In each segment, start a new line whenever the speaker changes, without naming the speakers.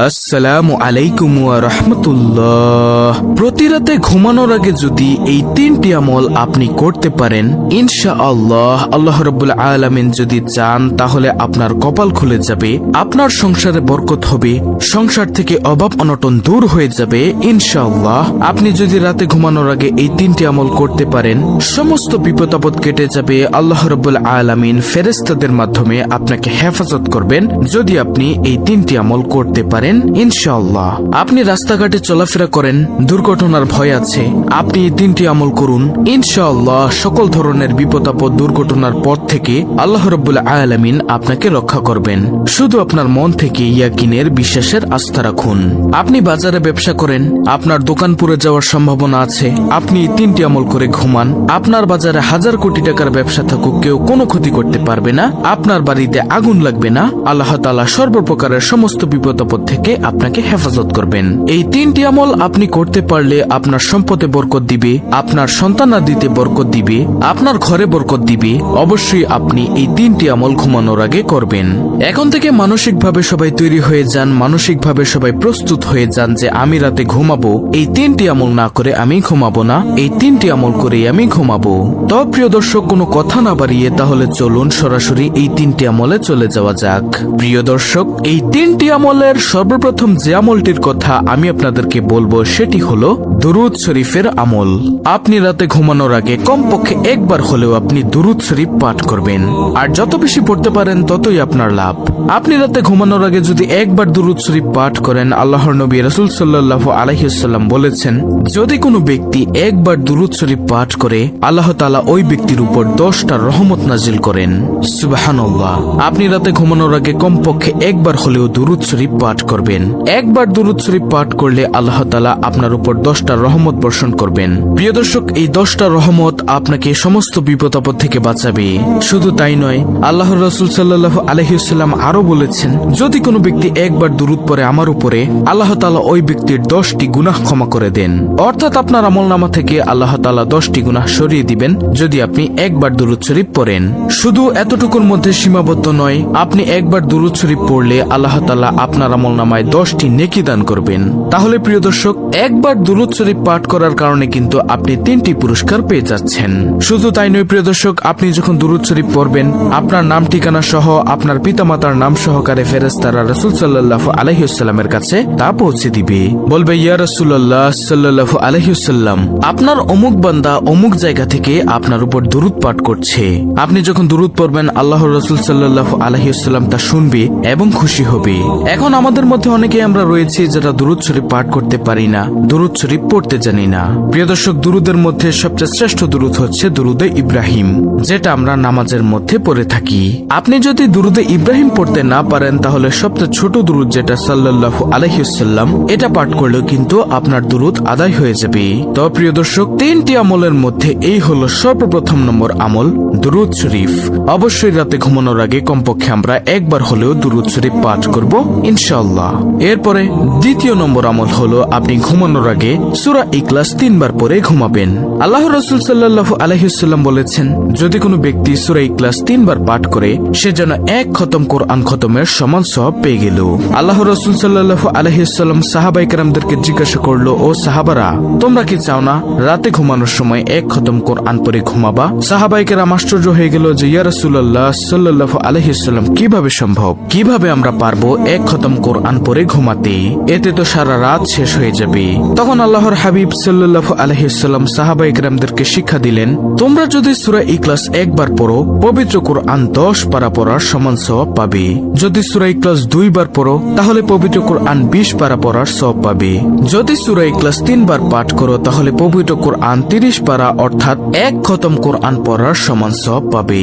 আসসালামু আলাইকুম ওয়া রাহমাতুল্লাহ। প্রতি রাতে ঘুমানোর আগে যদি এই তিনটি আমল আপনি করতে পারেন, ইনশাআল্লাহ আল্লাহ রাব্বুল আলামিন যদি চান তাহলে আপনার কপাল খুলে যাবে, আপনার সংসারে বরকত হবে, সংসার থেকে অভাব অনটন দূর হয়ে যাবে ইনশাআল্লাহ। আপনি যদি রাতে ঘুমানোর আগে এই তিনটি আমল করতে পারেন, সমস্ত বিপদ আপদ কেটে যাবে। আল্লাহ রাব্বুল আলামিন ফেরেশতাদের মাধ্যমে আপনাকে হেফাজত করবেন যদি আপনি এই তিনটি আমল করতে পারেন ইনশাআল্লাহ। আপনি রাস্তাঘাটে চলাফেরা করেন, দুর্ঘটনার ভয় আছে, আপনি এই তিনটি আমল করুন, ইনশাআল্লাহ সকল ধরনের বিপদ আপদ দুর্ঘটনার পথ থেকে আল্লাহ রাব্বুল আলামিন আপনাকে রক্ষা করবেন। শুধু আপনার মন থেকে ইয়াকিনের বিশ্বাসের আস্থা রাখুন। আপনি বাজারে ব্যবসা করেন, আপনার দোকান পুড়ে যাওয়ার সম্ভাবনা আছে, আপনি এই তিনটি আমল করে ঘুমান, আপনার বাজারে 1000 কোটি টাকার ব্যবসা থাকুক, কেউ কোনো ক্ষতি করতে পারবে না, আপনার বাড়িতে আগুন লাগবে না। আল্লাহ তাআলা সর্বপ্রকারের সমস্ত বিপদ আপদ থেকে আপনাকে হেফাজত করবেন। এই তিনটি আমল আপনি করতে পারলে আপনার সম্পদে বরকত দিবে, আপনার সন্তানাদিতে বরকত দিবে, আপনার ঘরে বরকত দিবে। অবশ্যই আপনি এই তিনটি আমল ঘুমানোর আগে করবেন। এখন থেকে মানসিকভাবে সবাই তৈরি হয়ে যান, মানসিকভাবে সবাই প্রস্তুত হয়ে যান যে আমি রাতে ঘুমাবো, এই তিনটি আমল না করে আমি ঘুমাবো না, এই তিনটি আমল করেই আমি ঘুমাবো। তো প্রিয় দর্শক, কোনো কথা না বাড়িয়ে তাহলে চলুন সরাসরি এই তিনটি আমলে চলে যাওয়া যাক। প্রিয় দর্শক, এই তিনটি আমলের সর্বপ্রথম যে আমলটির কথা আমি আপনাদেরকে বলবো সেটি হলো দুরুদ শরীফের আমল। আপনি রাতে ঘুমানোর আগে কমপক্ষে একবার হলেও আপনি দুরুদ শরীফ পাঠ করবেন, আর যত বেশি পড়তে পারেন ততই আপনার লাভ। আপনি রাতে ঘুমানোর আগে যদি একবার দুরুদ শরীফ পাঠ করেন, আল্লাহর নবী রাসূল সাল্লাল্লাহু আলাইহি ওয়াসাল্লাম বলেছেন, যদি কোনো ব্যক্তি একবার দুরুদ শরীফ পাঠ করে আল্লাহ তাআলা ওই ব্যক্তির উপর 10টা রহমত নাজিল করেন। সুবহানাল্লাহ। আপনি রাতে ঘুমানোর আগে কমপক্ষে একবার হলেও দুরুদ শরীফ পাঠ করবেন। একবার দুরুদ শরীফ পাঠ করলে আল্লাহ তাআলা আপনার উপর 10টা রহমত বর্ষণ করবেন। প্রিয় দর্শক, এই 10টা রহমত আপনাকে সমস্ত বিপদ আপদ থেকে বাঁচাবে। শুধু তাই নয়, আল্লাহর রাসূল সাল্লাল্লাহু আলাইহি ওয়াসাল্লাম আরো বলেছেন, যদি কোনো ব্যক্তি একবার দুরুদ পড়ে আমার উপরে, আল্লাহ তাআলা ওই ব্যক্তির 10টি গুনাহ ক্ষমা করে দেন। অর্থাৎ আপনার আমলনামা থেকে আল্লাহ তাআলা 10টি গুনাহ সরিয়ে দিবেন যদি আপনি একবার দুরুদ শরীফ পড়েন। শুধু এতটুকুর মধ্যে সীমাবদ্ধ নয়, আপনি একবার দুরুদ শরীফ পড়লে আল্লাহ তাআলা আপনার আমলনামায় 10টি নেকি দান করবেন। তাহলে প্রিয় দর্শক, একবার দুরুদ শরীফ পাঠ করার কারণে কিন্তু আপনি 3টি পুরস্কার পেয়ে যাচ্ছেন। শুধু তাই নয় প্রিয় দর্শক, আপনি যখন দুরুদ শরীফ পড়বেন, আপনার নাম ঠিকানা সহ আপনার পিতামাতার নাম সহকারে ফেরেশতারা রাসূল সাল্লাল্লাহু আলাইহি ওয়াসাল্লামের কাছে তা পৌঁছে দিবে। বলবে, ইয়া রাসূলুল্লাহ সাল্লাল্লাহু আলাইহি ওয়াসাল্লাম, আপনার অমুক বান্দা অমুক জায়গা থেকে আপনার উপর দুরুদ পাঠ করছে। আপনি যখন দুরুদ পড়বেন, আল্লাহর রাসূল সাল্লাল্লাহু আলাইহি ওয়াসাল্লাম তা শুনবে এবং খুশি হবে। এখন আমাদের মধ্যে অনেকে আমরা রয়েছি যারা দুরুদ শরীফ পাঠ করতে পারি না, দুরুদ শরীফ পড়তে জানি না। প্রিয় দর্শক, দুরুদের মধ্যে সবচেয়ে শ্রেষ্ঠ দুরুদ হচ্ছে দুরুদে ইব্রাহিম, যেটা আমরা নামাজের মধ্যে পড়ে থাকি। আপনি যদি দুরুদে ইব্রাহিম পড়তে না পারেন, তাহলে সবচেয়ে ছোট দুরুদ যেটা সাল্লাল্লাহু আলাইহি ওয়াসাল্লাম, এটা পাঠ করলেও কিন্তু আপনার দুরুদ আদায় হয়ে যাবে। তো প্রিয় দর্শক, 3টি আমলের মধ্যে এই হলো সর্বপ্রথম নম্বর আমল, দুরুদ শরীফ। অবশ্যই রাতে ঘুমানোর আগে কমপক্ষে আমরা একবার হলেও দুরুদ শরীফ পাঠ করব ইনশাআল্লাহ। এরপরে দ্বিতীয় নম্বর আমল হলো আপনি ঘুমানোর আগে সূরা ইখলাস 3 বার পড়ে ঘুমাবেন। আল্লাহর রাসূল সাল্লাল্লাহু আলাইহি ওয়াসাল্লাম বলেছেন, যদি কোনো ব্যক্তি সূরা ইখলাস 3 বার পাঠ করে, সে যেন 1 খতম কোরআন খতমের সমান সওয়াব পেয়ে গেল। আল্লাহর রাসূল সাল্লাল্লাহু আলাইহি ওয়াসাল্লাম সাহাবায়ে কেরামদেরকে জিজ্ঞাসা করলো, ও সাহাবারা, তোমরা কি চাও না রাতে ঘুমানোর সময় 1 খতম কোরআন পড়ে ঘুমাবা? সাহাবায়ে কেরাম আশ্চর্য হয়ে গেল যে, ইয়া রাসূলুল্লাহ সাল্লাল্লাহু আলাইহি ওয়াসাল্লাম, কিভাবে সম্ভব? কিভাবে আমরা পারবো 1 খতম কোরআন পড়ে ঘুমাতে? এতে তো সারা রাত শেষ হয়ে যাবে। তখন আল্লাহর হাবিব সাল্লাল্লাহু আলাইহি ওয়াসাল্লাম সাহাবায়ে কেরামদেরকে শিক্ষা দিলেন, তোমরা যদি সূরা ইখলাস একবার পড়ো, পবিত্র কোরআন 10 পারা পড়ার সমান সওয়াব পাবে। যদি সূরা ইখলাস 2 বার পড়ো, তাহলে পবিত্র কোরআন 20 পারা পড়ার সওয়াব পাবে। যদি সূরা ইখলাস 3 বার পাঠ করো, তাহলে পবিত্র কোরআন 30 পারা অর্থাৎ 1 খতম কোরআন পড়ার সমান সওয়াব পাবে।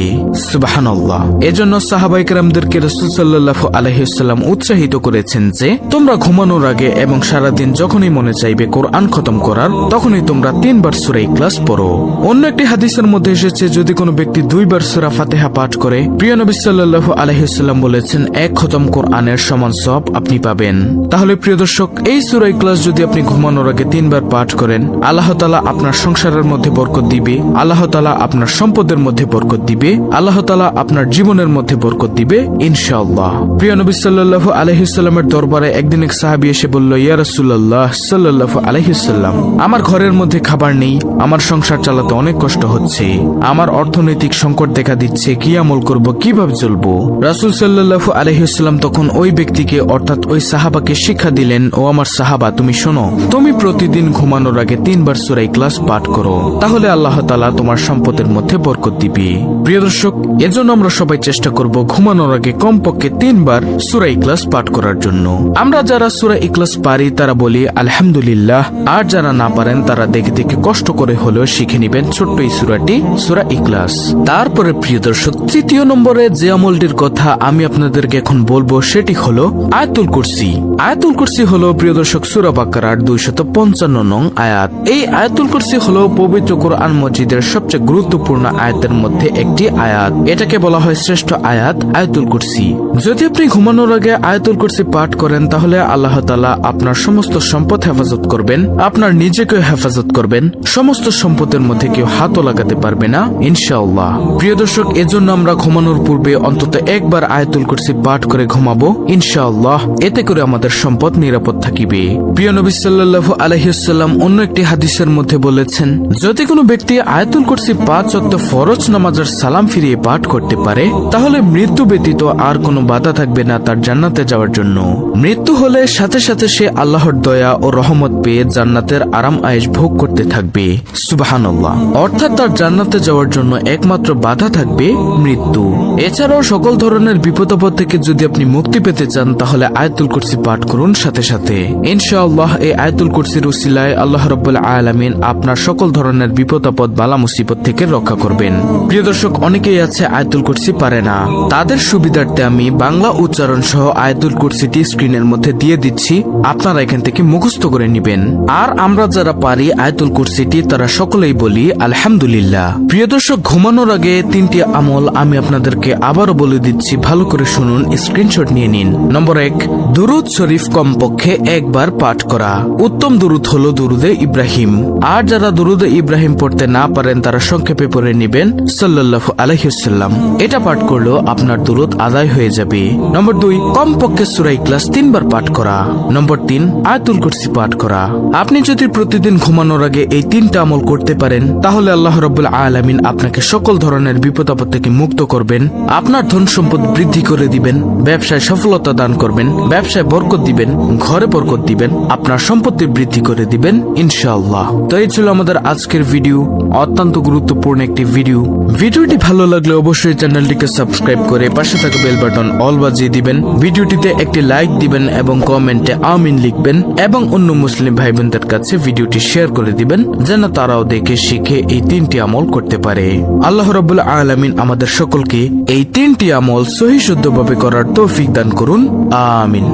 সুবহানাল্লাহ। এজন্য সাহাবায়ে কেরামদেরকে রাসূল সাল্লাল্লাহু আলাইহি ওয়াসাল্লাম উৎসাহিত করেছেন যে, তোমরা ঘুমানোর আগে এবং সারাদিন যখনই মনে চাইবে কোরআন খতম করার, তখনই তোমরা 3 বার সূরা ইখলাস পড়ো। অন্য একটি হাদিসের মধ্যে এসেছে, যদি কোনো ব্যক্তি 2 বার সূরা ফাতিহা পাঠ করে, প্রিয় নবী সাল্লাল্লাহু আলাইহি ওয়াসাল্লাম বলেছেন 1 খতম কোরআনের সমান সওয়াব আপনি পাবেন। তাহলে প্রিয় দর্শক, এই সূরা ইখলাস যদি আপনি ঘুমানোর আগে 3 বার পাঠ করেন, আল্লাহ তাআলা আপনার সংসারের মধ্যে বরকত দিবে, আল্লাহ তাআলা আপনার সম্পদের মধ্যে বরকত দিবে, আল্লাহ তাআলা আপনার জীবনের মধ্যে বরকত দিবে ইনশাআল্লাহ। প্রিয় নবী সাল্লাল্লাহু আলাইহি ওয়াসাল্লাম সাল্লামের দরবারে একদিন এক সাহাবী এসে বলল, ইয়া রাসূলুল্লাহ সাল্লাল্লাহু আলাইহি ওয়াসাল্লাম, আমার ঘরের মধ্যে খাবার নেই, আমার সংসার চালাতে অনেক কষ্ট হচ্ছে, আমার অর্থনৈতিক সংকট দেখা দিচ্ছে, কি আমল করব, কিভাবে চলবো? রাসূল সাল্লাল্লাহু আলাইহি ওয়াসাল্লাম তখন ওই ব্যক্তিকে অর্থাৎ ওই সাহাবাকে শিক্ষা দিলেন, ও আমার সাহাবা, তুমি শোনো, তুমি প্রতিদিন ঘুমানোর আগে 3 বার সূরা ইখলাস পাঠ করো, তাহলে আল্লাহ তাআলা তোমার সম্পদের মধ্যে বরকত দিবে। প্রিয় দর্শক, এজন্য আমরা সবাই চেষ্টা করব ঘুমানোর আগে কমপক্ষে 3 বার সূরা ইখলাস পাঠ করার জন্য। আমরা যারা সূরা ইখলাস পারি তারা বলি আলহামদুলিল্লাহ, আর যারা না পারেন তারা দেখে দেখে কষ্ট করে হলেও শিখে নেবেন ছোট্ট এই সূরাটি, সূরা ইখলাস। তারপরে প্রিয় দর্শক, তৃতীয় নম্বরে যে আমলটির কথা আমি আপনাদেরকে এখন বলবো সেটি হলো আয়াতুল কুরসি। আয়াতুল কুরসি হলো প্রিয় দর্শক সূরা বাকারার 255 নং আয়াত। এই আয়াতুল কুরসি হলো পবিত্র কোরআন মজিদের সবচেয়ে গুরুত্বপূর্ণ আয়াতের মধ্যে একটি আয়াত। এটাকে বলা হয় শ্রেষ্ঠ আয়াত, আয়াতুল কুরসি। যদি আপনি ঘুমানোর আগে আয়াতুল কুরসি পাঠ করেন তাহলে আল্লাহ তাআলা আপনার সমস্ত সম্পদ হেফাজত করবেন, আপনার নিজেকেও হেফাজত করবেন, সমস্ত সম্পদের মধ্যে কেউ হাতও লাগাতে পারবে না ইনশাআল্লাহ। প্রিয় দর্শক, এজন্য আমরা ঘুমানোর পূর্বে অন্তত একবার আয়াতুল কুরসি পাঠ করে ঘুমাবো ইনশাআল্লাহ, এতে করে আমাদের সম্পদ নিরাপদ থাকিবে। প্রিয় নবী সাল্লাল্লাহু আলাইহি ওয়াসাল্লাম অন্য একটি হাদিসের মধ্যে বলেছেন, যদি কোনো ব্যক্তি আয়াতুল কুরসি 5 ওয়াক্ত ফরজ নামাজের সালাম ফিরিয়ে পাঠ করতে পারে তাহলে মৃত্যু ব্যতীত আর কোনো বাধা থাকবে না তার জান্নাতে যাওয়ার জন্য। মৃত্যু হলে সাথে সাথে সে আল্লাহর দয়া ও রহমত পেয়ে জান্নাতের আরাম আয়েশ ভোগ করতে থাকবে। সুবহানাল্লাহ। অর্থাৎ তার জান্নাতে যাওয়ার জন্য একমাত্র বাধা থাকবে মৃত্যু। এছাড়াও সকল ধরনের বিপদ আপদ থেকে যদি আপনি মুক্তি পেতে চান তাহলে আয়াতুল কুরসি পাঠ করুন সাথে সাথে। ইনশাআল্লাহ এই আয়াতুল কুরসির উসিলায় আল্লাহ রাব্বুল আলামিন আপনার সকল ধরনের বিপদ আপদ বালা মুসিবত থেকে রক্ষা করবেন। প্রিয় দর্শক, অনেকেই আছে আয়াতুল কুরসি পারে না, তাদের সুবিধার্থে আমি বাংলা উচ্চারণ সহ আয়াতুল কুরসিটি স্ক্রিনের মধ্যে দিয়ে দিচ্ছি, আপনারা এখান থেকে মুখস্থ করে নেবেন। আর আমরা যারা পারি আয়াতুল কুরসিটি তারা সকলেই বলি আলহামদুলিল্লাহ। প্রিয় দর্শক, ঘুমানোর আগে 3টি আমল আমি আপনাদেরকে আবারও বলে দিচ্ছি, ভালো করে শুনুন, স্ক্রিনশট নিয়ে নিন। নম্বর 1, দুরুদ শরীফ কমপক্ষে একবার পাঠ করা। উত্তম দুরুদ হলো দুরুদে ইব্রাহিম। আর যারা দুরুদে ইব্রাহিম পড়তে না পারেন তারা সংক্ষেপে পড়ে নেবেন সাল্লাল্লাহু আলাইহি ওয়াসাল্লাম। এটা পাঠ করলেও আপনার দুরুদ আদায় হয়ে যাবে। নম্বর 2, কমপক্ষে সূরা ইখলাস 3 বার পাঠ করা। নম্বর 3, আয়াতুল কুরসি পাঠ করা। আপনি যদি প্রতিদিন ঘুমানোর আগে এই 3টা আমল করতে পারেন তাহলে আল্লাহ রাব্বুল আলামিন আপনাকে সকল ধরনের বিপদ আপদ থেকে মুক্ত করবেন, আপনার ধন সম্পদ বৃদ্ধি করে দিবেন, ব্যবসায় সফলতা দান করবেন, ব্যবসায় বরকত দিবেন, ঘরে বরকত দিবেন, আপনার সম্পত্তি বৃদ্ধি করে দিবেন ইনশাআল্লাহ। তো এই ছিল আমাদের আজকের ভিডিও, অত্যন্ত গুরুত্বপূর্ণ একটি ভিডিও। ভিডিওটি ভালো লাগলে অবশ্যই চ্যানেলটিকে সাবস্ক্রাইব করে পাশে থাকা বেল বাটন অল বাজিয়ে দিবেন, ভিডিওটিতে একটি লাইক দিবেন এবং কমেন্টে আমিন লিখবেন এবং অন্য মুসলিম ভাই বোনদের কাছে ভিডিওটি শেয়ার করে দিবেন যেন তারাও দেখে শিখে এই 3টি আমল করতে পারে। আল্লাহ রাব্বুল আলামিন আমাদের সকলকে এই 3টি আমল সহিহ শুদ্ধভাবে করার তৌফিক দান করুন, আমিন।